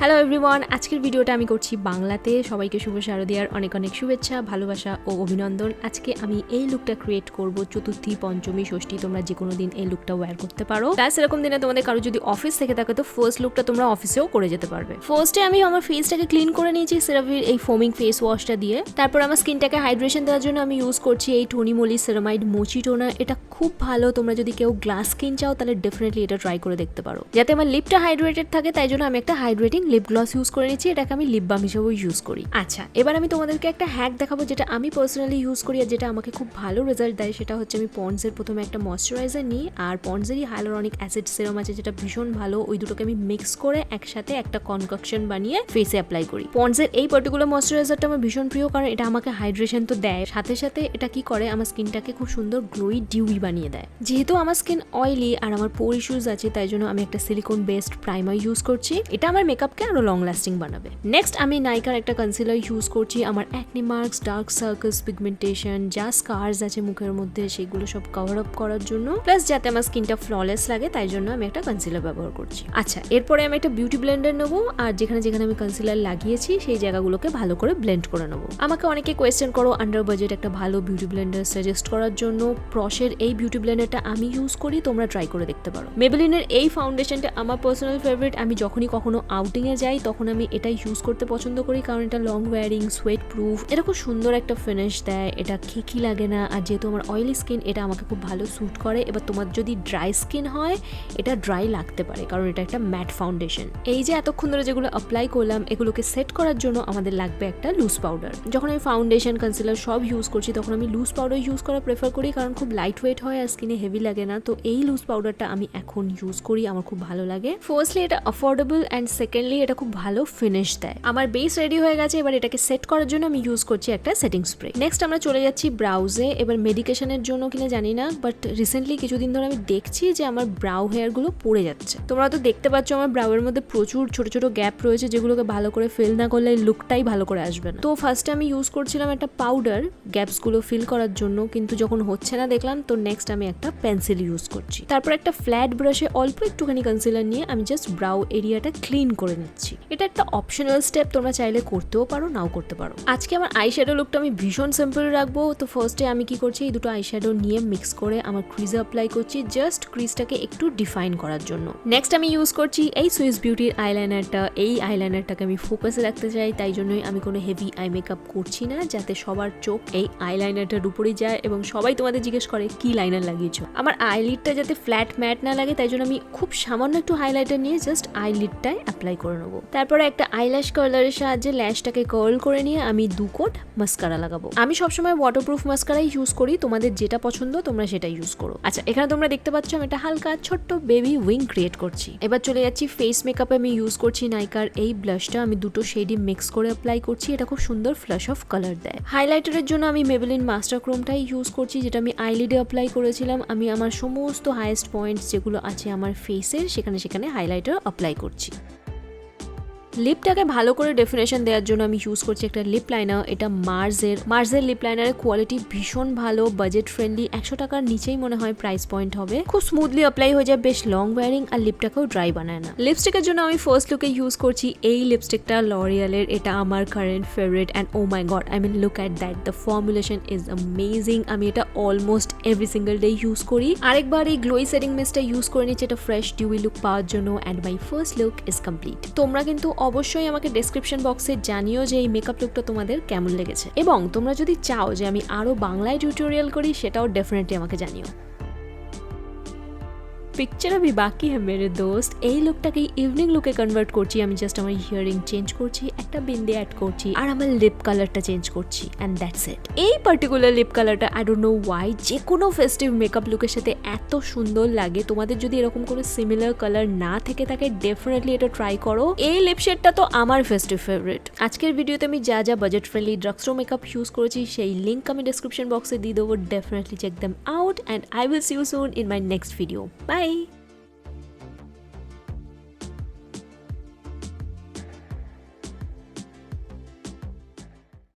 Hello everyone, আজকের ভিডিওটা আমি করছি বাংলাতে। সবাইকে শুভ শারদীয়ার অনেক অনেক শুভেচ্ছা, ভালোবাসা ও অভিনন্দন। আজকে আমি এই লুকটা ক্রিয়েট করব চতুর্থী, পঞ্চমী, ষষ্ঠী, তোমরা যে কোনো দিন এই লুকটা ওয়্যার করতে পারো। প্লাস এরকম দিনে তোমাদের কারো যদি অফিস থেকে থাকে তো ফার্স্ট লুকটা তোমরা অফিসেও করে যেতে পারবে। ফার্স্টে আমি আমার ফেসটাকে ক্লিন করে নিয়েছি CeraVeর এই ফোমিং ফেস ওয়াশটা দিয়ে। তারপর আমার স্কিনটাকে হাইড্রেশন দেওয়ার জন্য আমি ইউজ করছি এই TONYMOLY সেরামাইড মোচি টোনার। এটা খুব ভালো, তোমরা যদি কেউ গ্লাস স্কিন চাও তাহলে ডেফিনেটলি এটা ট্রাই করে দেখতে পারো। যাতে আমার লিপটা হাইড্রেটেড থাকে তাই জন্য আমি একটা হাইড্রেটিং লিপ গ্লস ইউজ করে নিচ্ছি। এটাকে আমি লিপ বাম হিসেবেও ইউজ করি। আচ্ছা, এবার আমি তোমাদেরকে একটা হ্যাক দেখাবো যেটা আমি পার্সোনালি ইউজ করি আর যেটা আমাকে খুব ভালো রেজাল্ট দেয়। সেটা হচ্ছে আমি পন্ডসের প্রথমে একটা ময়েশ্চারাইজার নিই, আর পন্ডসেরই হাইলোরনিক অ্যাসিড সেরাম আছে যেটা ভীষণ ভালো। ওই দুটোকে আমি মিক্স করে একসাথে একটা কনককশন বানিয়ে ফেসে অ্যাপ্লাই করি। পন্ডসের এই পার্টিকুলার ময়েশ্চারাইজারটা আমার ভীষণ প্রিয়, কারণ এটা আমাকে হাইড্রেশন তো দেয়, সাথে সাথে এটা কি করে আমার স্কিনটাকে খুব সুন্দর গ্লোই ডিউই বানিয়ে দেয়। যেহেতু আমার স্কিন অয়েলি আর আমার পোর ইস্যুস আছে তাই জন্য আমি একটা সিলিকন বেসড প্রাইমার ইউজ করছি। এটা আমার মেকআপকে আরো লং লাস্টিং বানাবে। নেক্সট আমি নাইকার একটা কনসিলার ইউজ করছি। আমার acne marks, dark circles, pigmentation, যা স্কার্স আছে মুখের মধ্যে সেগুলো সব কভার আপ করার জন্য, প্লাস যাতে আমার স্কিনটা ফ্ললেস লাগে তাই জন্য আমি একটা কনসিলার ব্যবহার করছি। আচ্ছা, এরপরে আমি একটা বিউটি ব্লেন্ডার নেবো আর যেখানে যেখানে আমি কনসিলার লাগিয়েছি সেই জায়গাগুলোকে ভালো করে ব্লেন্ড করে নেবো। আমাকে অনেকে কোয়েশ্চেন করো আন্ডার বাজেট একটা ভালো বিউটি ব্লেন্ডার সাজেস্ট করার জন্য। প্রশের এই বিউটি ব্লেন্ডারটা আমি ইউজ করি, তোমরা ট্রাই করে দেখতে পারো। মেবেলিনের এই ফাউন্ডেশনটা আমার পার্সোনাল ফেভারিট। আমি যখনই কখনো আউটিং এ যাই তখন আমি এটাই ইউজ করতে পছন্দ করি, কারণ এটা লং ওয়ারিং, সোয়েট প্রুফ, এটা খুব সুন্দর একটা ফিনিশ দেয়, এটা খেকি লাগে না। আর যেহেতু আমার অয়েলি স্কিন এটা আমাকে খুব ভালো স্যুট করে। এবার তোমার যদি ড্রাই স্কিন হয় এটা ড্রাই লাগতে পারে, কারণ এটা একটা ম্যাট ফাউন্ডেশন। এই যে এতক্ষণ ধরে যেগুলো অ্যাপ্লাই করলাম এগুলোকে সেট করার জন্য আমাদের লাগবে একটা লুজ পাউডার। যখন আমি ফাউন্ডেশন, কনসিলার সব ইউজ করছি তখন আমি লুজ পাউডার ইউজ করা প্রেফার করি, কারণ খুব লাইট ওয়েট হয় আর স্কিনে হেভি লাগে না। তো এই লুজ পাউডারটা আমি এখন ইউজ করি, আমার খুব ভালো লাগে। ফার্স্টলি এটা অ্যাফোর্ডেবল অ্যান্ড সেকেন্ডলি এটা খুব ভালো ফিনিশ দেয়। আমার বেস রেডি হয়ে গেছে, এবার এটাকে সেট করার জন্য আমি ইউজ করছি একটা সেটিং স্প্রে। নেক্সট আমরা চলে যাচ্ছি ব্রাউজে। এবার মেডিকেশনের জন্য কিনা জানি না, বাট রিসেন্টলি কিছুদিন ধরে আমি দেখছি যে আমার ব্রাউ হেয়ার গুলো পড়ে যাচ্ছে। তোমরা তো দেখতে পাচ্ছ আমার ব্রাউয়ের মধ্যে প্রচুর ছোট ছোট গ্যাপ রয়েছে যেগুলোকে ভালো করে ফিল না করলে লুকটাই ভালো করে আসবে না। তো ফার্স্টে আমি ইউজ করছিলাম একটা পাউডার গ্যাপস গুলো ফিল করার জন্য, কিন্তু যখন হচ্ছে না দেখলাম তো নেক্সট আমি একটা পেন্সিল ইউজ করছি। তারপর একটা ফ্ল্যাট ব্রাশে অল্প একটুখানি কনসিলার নিয়ে আমি জাস্ট ব্রাউ এরিয়াটা ক্লিন করে নিচ্ছি। এটা একটা অপশনাল স্টেপ, তোমরা চাইলে করতেও পারো নাও করতে পারো। আজকে আমার আইশ্যাডো লুকটা আমি ভীষণ সিম্পল রাখবো। তো ফার্স্টে আমি কি করছি, এই দুটো আইশ্যাডো নিয়ে মিক্স করে আমার ক্রিজে অ্যাপ্লাই করছি, জাস্ট ক্রিজটাকে একটু ডিফাইন করার জন্য। নেক্সট আমি ইউজ করছি এই সুইস বিউটির আইলাইনারটা। এই আইলাইনারটাকে আমি ফোকাসে রাখতে চাই, তাই জন্যই আমি কোনো হেভি আই মেকআপ করছি না, যাতে সবার চোখ এই আইলাইনারটার উপরেই যায় এবং সবাই তোমাদের জিজ্ঞেস করে কি লাইনার লাগিয়েছো। আমার আইলিডটা যাতে ফ্ল্যাট ম্যাট না লাগে তাই জন্য আমি খুব সামান্য একটু হাইলাইটার নিয়ে জাস্ট আইলিডটায় অ্যাপ্লাই করে নেবো। তারপরে একটা আইল্যাশ কার্লারের সাহায্যে ল্যাশটাকে কার্ল করে নিয়ে আমি 2 কোট মাস্কারা লাগাবো। আমি সবসময় ওয়াটারপ্রুফ মাস্কারাই ইউজ করি, তোমাদের যেটা পছন্দ তোমরা সেটা ইউজ করো। আচ্ছা, এখানে তোমরা দেখতে পাচ্ছ আমি একটা হালকা ছোট্ট বেবি উইং ক্রিয়েট করছি। এবার চলে যাচ্ছি ফেস মেকআপে। আমি ইউজ করছি নাইকার এই ব্লাশটা। আমি দুটো শেডই মিক্স করে অ্যাপ্লাই করছি, এটা খুব সুন্দর ফ্ল্যাশ অফ কালার দেয়। হাইলাইটারের জন্য আমি মেবেলিন মাস্টার ক্রোমটাই ইউজ করছি, যেটা আমি আইলিডে অ্যাপ্লাই করেছিলাম। আমি আমার সমস্ত হাইয়েস্ট পয়েন্টস যেগুলো আছে আমার ফেসের সেখানে হাইলাইটার অ্যাপ্লাই করছি। লিপটাকে ভালো করে ডেফিনেশন দেওয়ার জন্য আমি ইউজ করছি একটা লিপ লাইনার। এটা মার্জের লিপ লাইনারের কোয়ালিটি ভীষণ ভালো, বাজেট ফ্রেন্ডলি, 100 টাকার নিচেই মনে হয় প্রাইস পয়েন্ট হবে। খুব স্মুথলি অ্যাপ্লাই হয়ে যায়, বেশ লং ওয়ারিং আর লিপটাকেও ড্রাই বানায় না। লিপস্টিকের জন্য আমি ফার্স্ট লুকে ইউজ করছি এই লিপস্টিকটা লরিয়ালের। এটা আমার current favourite and oh my God, I mean look at that, the formulation is amazing. আমি এটা almost every single day use করি। আরেকবার এই গ্লোই সেটিং মিস্টটা ইউজ করে নিচ্ছি এটা ফ্রেশ ডিউই লুক পাওয়ার জন্য, and my first look is complete. তোমরা কিন্তু অবশ্যই আমাকে ডেসক্রিপশন বক্সে জানিও যে এই মেকআপ লুকটা তোমাদের কেমন লেগেছে, এবং তোমরা যদি চাও যে আমি আরো বাংলায় টিউটোরিয়াল করি সেটাও ডেফিনেটলি আমাকে জানিও। পিকচার अभी বাকি है मेरे दोस्त। এই লুকটাকে ইভিনিং লুকে কনভার্ট করছি। আমি জাস্ট আমার হিয়ারিং চেঞ্জ করছি, একটা বিন্দি অ্যাড করছি আর আমার লিপ কালারটা চেঞ্জ করছি, অ্যান্ড দ্যাটস ইট। এই পার্টিকুলার লিপ কালারটা আই ডোন্ট নো ওয়াই যে কোনো ফেস্টিভ মেকআপ লুকের সাথে এত সুন্দর লাগে। তোমাদের যদি এরকম কোনো সিমিলার কালার না থেকে থাকে ডেফিনেটলি এটা ট্রাই করো। এই লিপ শেডটা তো আমার ফেস্টিভ ফেভারিট। আজকের ভিডিওতে আমি যা যা budget friendly drugstore makeup use করেছি সেই লিঙ্ক আমি ডেসক্রিপশন বক্সে দিয়ে দেবো। Definitely check them out and I will see you soon in my next video. By.